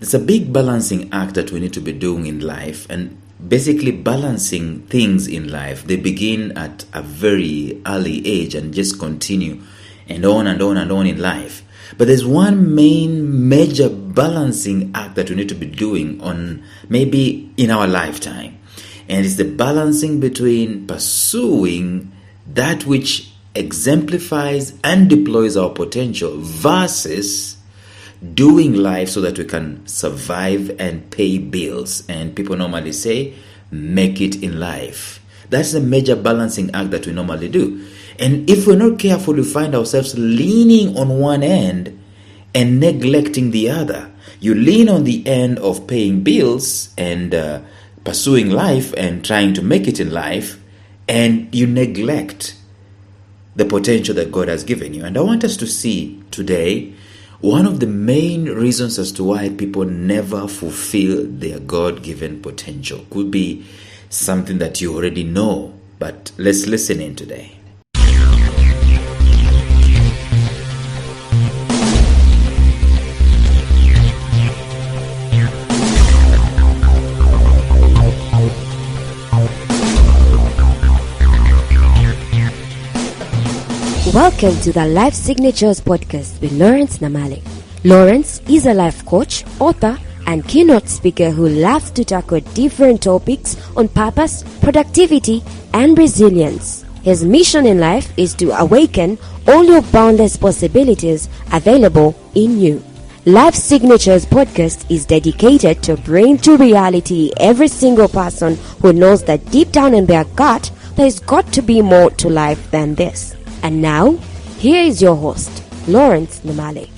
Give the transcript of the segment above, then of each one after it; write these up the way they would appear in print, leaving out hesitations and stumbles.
It's a big balancing act that we need to be doing in life, and basically balancing things in life. They begin at a very early age and just continue and on and on and on in life. But there's one main major balancing act that we need to be doing on maybe in our lifetime. And it's the balancing between pursuing that which exemplifies and deploys our potential versus doing life so that we can survive and pay bills. And people normally say, make it in life. That's the major balancing act that we normally do. And if we're not careful, we find ourselves leaning on one end and neglecting the other. You lean on the end of paying bills and pursuing life and trying to make it in life, and you neglect the potential that God has given you. And I want us to see today one of the main reasons as to why people never fulfill their God-given potential. Could be something that you already know, but let's listen in today. Welcome to the Life Signatures podcast with Lawrence Namale. Lawrence is a life coach, author, and keynote speaker who loves to tackle different topics on purpose, productivity, and resilience. His mission in life is to awaken all your boundless possibilities available in you. Life Signatures podcast is dedicated to bring to reality every single person who knows that deep down in their gut, there's got to be more to life than this. And now, here is your host, Lawrence Namale.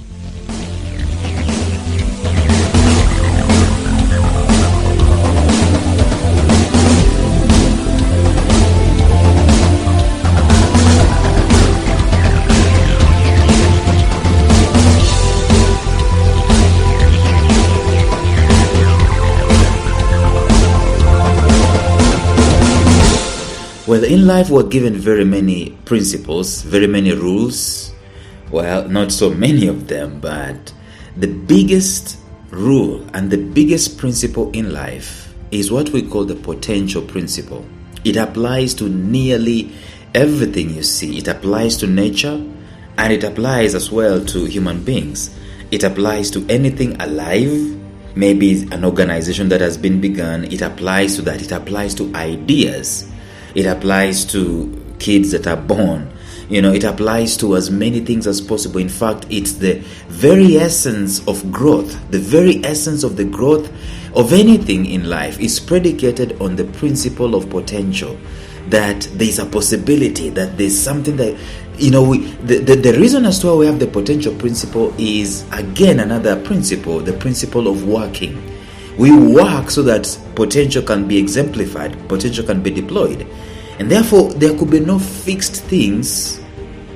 Well, in life we're given very many principles, very many rules. Well, not so many of them, but the biggest rule and the biggest principle in life is what we call the potential principle. It applies to nearly everything you see. It applies to nature, and it applies as well to human beings. It applies to anything alive, maybe an organization that has been begun. It applies to that. It applies to ideas. It applies to kids that are born. It applies to as many things as possible. In fact, it's the very essence of growth. The very essence of the growth of anything in life is predicated on the principle of potential. That there's a possibility, that there's something that, the reason as to why we have the potential principle is, again, another principle, the principle of working. We work so that potential can be exemplified, potential can be deployed. And therefore, there could be no fixed things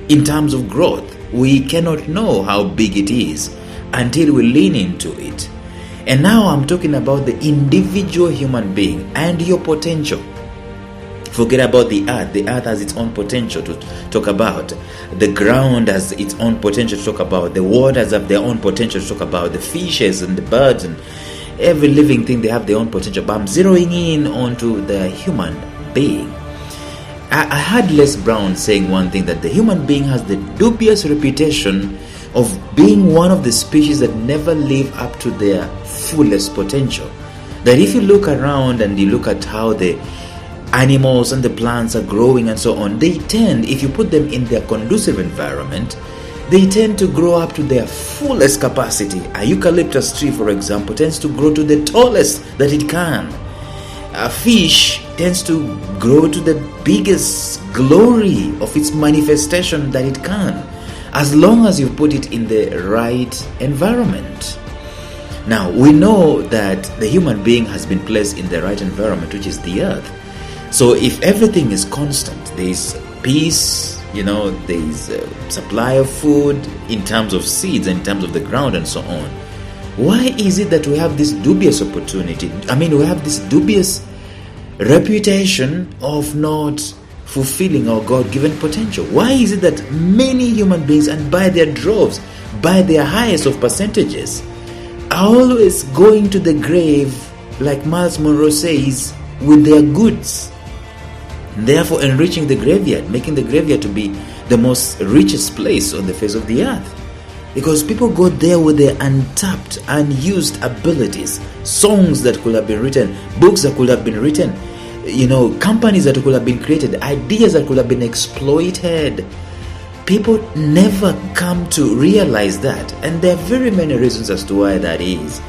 in terms of growth. We cannot know how big it is until we lean into it. And now I'm talking about the individual human being and your potential. Forget about the earth. The earth has its own potential to talk about. The ground has its own potential to talk about. The waters have their own potential to talk about. The fishes and the birds and every living thing, they have their own potential. But I'm zeroing in onto the human being. I heard Les Brown saying one thing, that the human being has the dubious reputation of being one of the species that never live up to their fullest potential. That if you look around and you look at how the animals and the plants are growing and so on, they tend, if you put them in their conducive environment, they tend to grow up to their fullest capacity. A eucalyptus tree, for example, tends to grow to the tallest that it can. A fish tends to grow to the biggest glory of its manifestation that it can, as long as you put it in the right environment. Now, we know that the human being has been placed in the right environment, which is the earth. So if everything is constant, there is peace, there is a supply of food in terms of seeds and in terms of the ground and so on. Why is it that we have this dubious opportunity? We have this dubious reputation of not fulfilling our God-given potential. Why is it that many human beings, and by their droves, by their highest of percentages, are always going to the grave, like Miles Monroe says, with their goods, therefore enriching the graveyard, making the graveyard to be the most richest place on the face of the earth. Because people go there with their untapped, unused abilities, songs that could have been written, books that could have been written, companies that could have been created, ideas that could have been exploited. People never come to realize that, and there are very many reasons as to why that is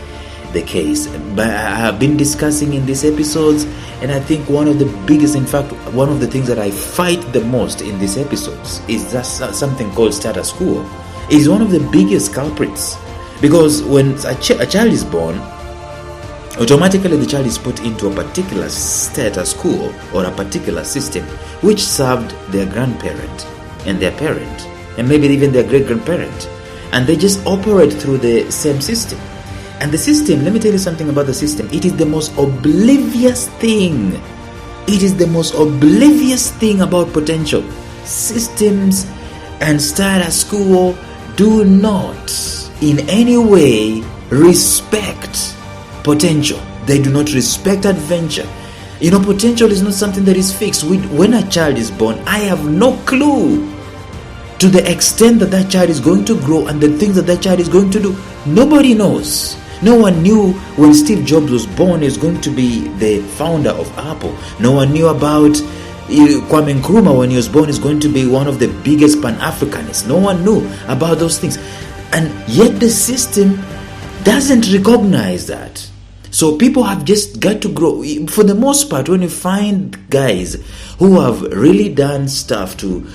the case. But I have been discussing in these episodes, and I think one of the biggest, in fact, one of the things that I fight the most in these episodes is that something called status quo. Is one of the biggest culprits, because when a child is born, automatically the child is put into a particular status quo or a particular system which served their grandparent and their parent and maybe even their great-grandparent, and they just operate through the same system. And the system, let me tell you something about the system, it is the most oblivious thing. It is the most oblivious thing about potential. Systems and status quo do not in any way respect potential. They do not respect adventure. Potential is not something that is fixed. When a child is born, I have no clue to the extent that that child is going to grow and the things that that child is going to do. Nobody knows. No one knew when Steve Jobs was born he was going to be the founder of Apple. No one knew about Kwame Nkrumah when he was born is going to be one of the biggest Pan-Africanists. No one knew about those things. And yet the system doesn't recognize that. So people have just got to grow. For the most part, when you find guys who have really done stuff to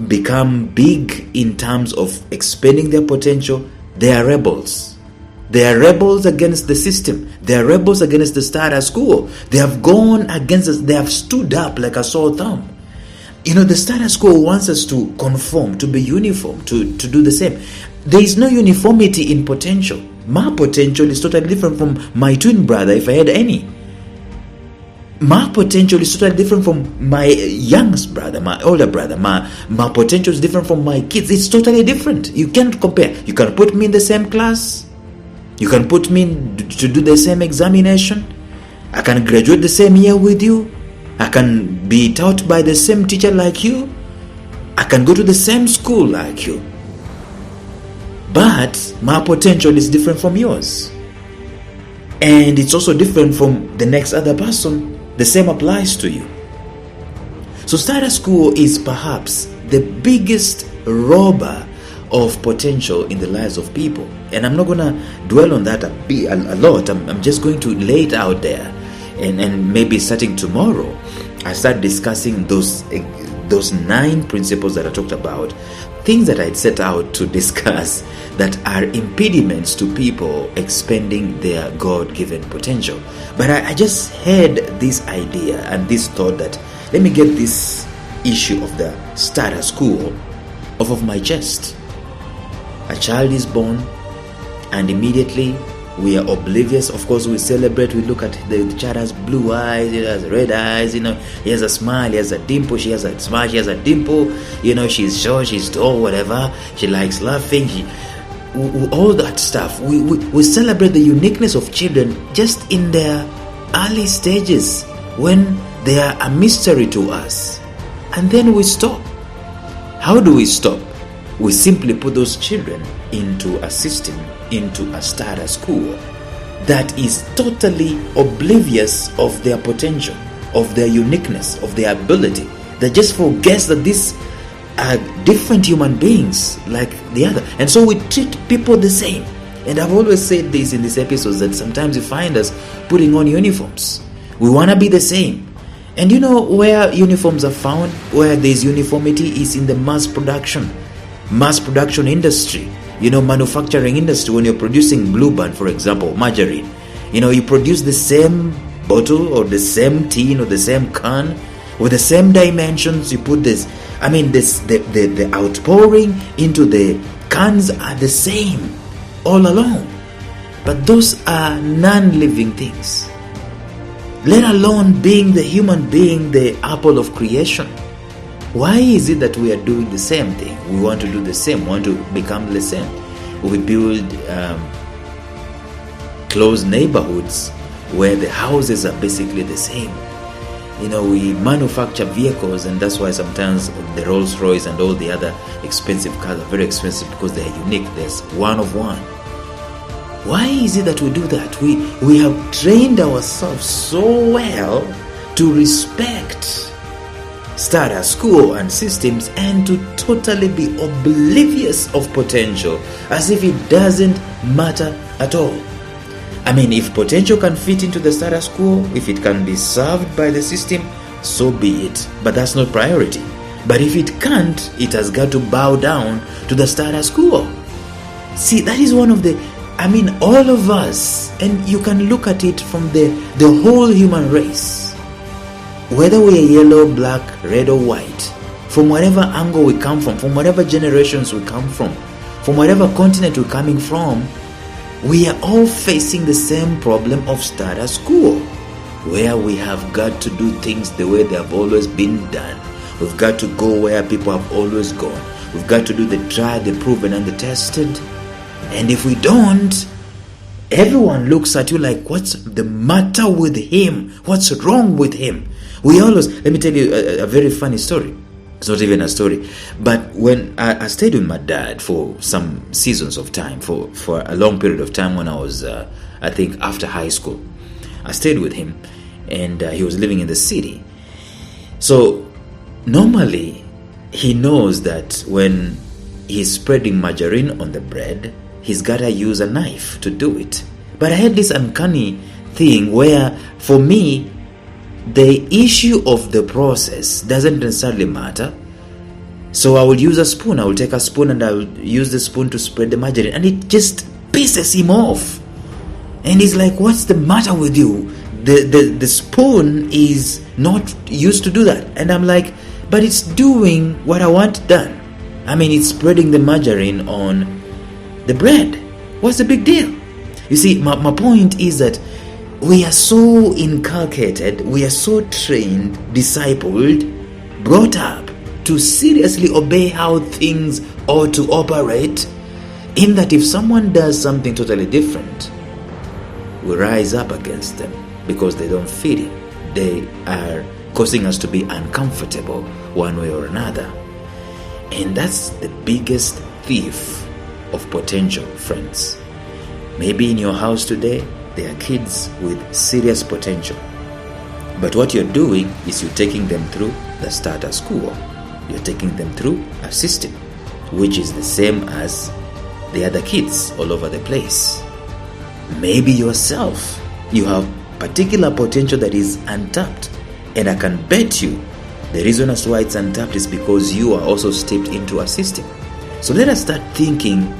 become big in terms of expanding their potential, they are rebels. They are rebels against the system. They are rebels against the status quo. They have gone against us. They have stood up like a sore thumb. The status quo wants us to conform, to be uniform, to do the same. There is no uniformity in potential. My potential is totally different from my twin brother, if I had any. My potential is totally different from my youngest brother, my older brother. My potential is different from my kids. It's totally different. You can't compare. You can put me in the same class. You can put me to do the same examination. I can graduate the same year with you. I can be taught by the same teacher like you. I can go to the same school like you. But my potential is different from yours. And it's also different from the next other person. The same applies to you. So status quo is perhaps the biggest robber of potential in the lives of people. And I'm not going to dwell on that a lot. I'm just going to lay it out there. And maybe starting tomorrow, I start discussing those 9 principles that I talked about. Things that I'd set out to discuss that are impediments to people expanding their God-given potential. But I just had this idea and this thought that let me get this issue of the status quo off of my chest. A child is born and immediately we are oblivious. Of course, we celebrate. We look at the child has blue eyes, he has red eyes, he has a smile, he has a dimple, she has a smile, she has a dimple, she's short, she's tall, whatever, she likes laughing, all that stuff. We celebrate the uniqueness of children just in their early stages when they are a mystery to us. And then we stop. How do we stop? We simply put those children into a system, into a status quo that is totally oblivious of their potential, of their uniqueness, of their ability, that just forgets that these are different human beings like the other. And so we treat people the same. And I've always said this in these episodes, that sometimes you find us putting on uniforms. We want to be the same. And where uniforms are found, where there's uniformity, is in the mass production industry, manufacturing industry. When you're producing Blue Band, for example, margarine, you produce the same bottle or the same tin or the same can with the same dimensions. You put the outpouring into the cans are the same all along. But those are non-living things, let alone being the human being, the apple of creation. Why is it that we are doing the same thing? We want to do the same, want to become the same. We build close neighborhoods where the houses are basically the same. We manufacture vehicles, and that's why sometimes the Rolls Royce and all the other expensive cars are very expensive, because they are unique. There's one of one. Why is it that we do that? We have trained ourselves so well to respect status quo and systems, and to totally be oblivious of potential, as if it doesn't matter at all. If potential can fit into the status quo, if it can be served by the system, so be it. But that's not priority. But if it can't, it has got to bow down to the status quo. See, that is one of the, all of us, and you can look at it from the whole human race. Whether we are yellow, black, red or white, from whatever angle we come from whatever generations we come from whatever continent we're coming from, we are all facing the same problem of status quo, where we have got to do things the way they have always been done. We've got to go where people have always gone. We've got to do the tried, the proven and the tested. And if we don't, everyone looks at you like, what's the matter with him? What's wrong with him? Let me tell you a very funny story. It's not even a story. But when I stayed with my dad for some seasons of time, for a long period of time when I was, I think, after high school. I stayed with him, and he was living in the city. So normally, he knows that when he's spreading margarine on the bread, he's got to use a knife to do it. But I had this uncanny thing where, for me, the issue of the process doesn't necessarily matter. So I will use a spoon. I will take a spoon and I will use the spoon to spread the margarine. And it just pisses him off. And he's like, what's the matter with you? The spoon is not used to do that. And I'm like, but it's doing what I want done. It's spreading the margarine on the bread. What's the big deal? You see, my point is that we are so inculcated, we are so trained, discipled, brought up to seriously obey how things ought to operate, in that if someone does something totally different, we rise up against them because they don't fit in. They are causing us to be uncomfortable one way or another. And that's the biggest thief of potential, friends. Maybe in your house today, there are kids with serious potential. But what you're doing is you're taking them through the status quo. You're taking them through a system, which is the same as the other kids all over the place. Maybe yourself, you have particular potential that is untapped. And I can bet you the reason as to why it's untapped is because you are also stepped into a system. So let us start thinking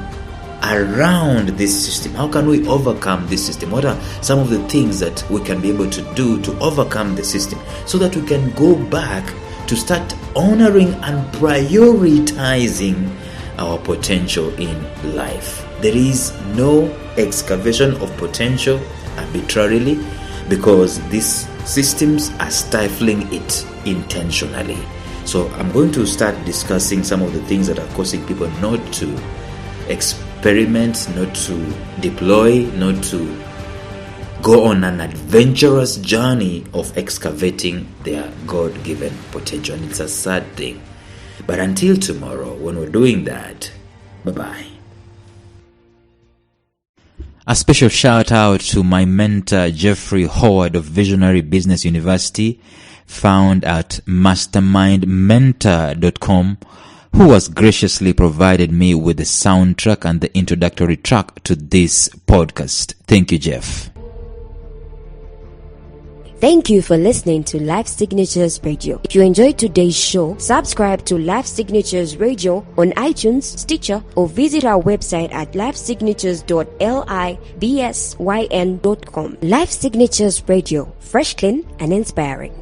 around this system. How can we overcome this system? What are some of the things that we can be able to do to overcome the system, so that we can go back to start honoring and prioritizing our potential in life? There is no excavation of potential arbitrarily, because these systems are stifling it intentionally. So I'm going to start discussing some of the things that are causing people not to experiment, not to deploy, not to go on an adventurous journey of excavating their God-given potential. And it's a sad thing. But until tomorrow, when we're doing that, bye-bye. A special shout out to my mentor, Jeffrey Howard of Visionary Business University, found at mastermindmentor.com, who has graciously provided me with the soundtrack and the introductory track to this podcast. Thank you, Jeff. Thank you for listening to Life Signatures Radio. If you enjoyed today's show, subscribe to Life Signatures Radio on iTunes, Stitcher, or visit our website at lifesignatures.libsyn.com. Life Signatures Radio, fresh, clean, and inspiring.